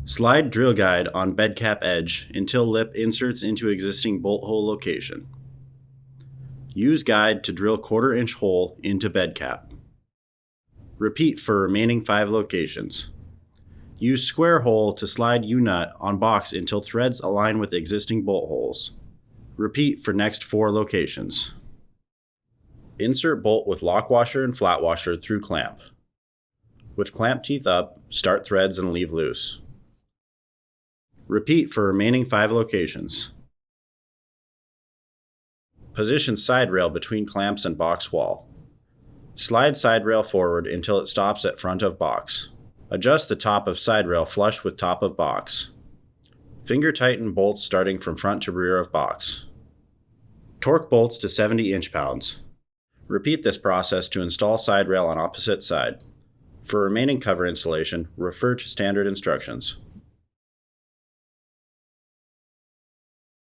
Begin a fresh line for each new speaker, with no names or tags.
Slide drill guide on bed cap edge until lip inserts into existing bolt hole location. Use guide to drill 1/4 inch hole into bed cap. Repeat for remaining 5 locations. Use square hole to slide U-nut on box until threads align with existing bolt holes. Repeat for next 4 locations. Insert bolt with lock washer and flat washer through clamp. With clamp teeth up, start threads and leave loose. Repeat for remaining 5 locations. Position side rail between clamps and box wall. Slide side rail forward until it stops at front of box. Adjust the top of side rail flush with top of box. Finger tighten bolts starting from front to rear of box. Torque bolts to 70 inch-pounds. Repeat this process to install side rail on opposite side. For remaining cover installation, refer to standard instructions.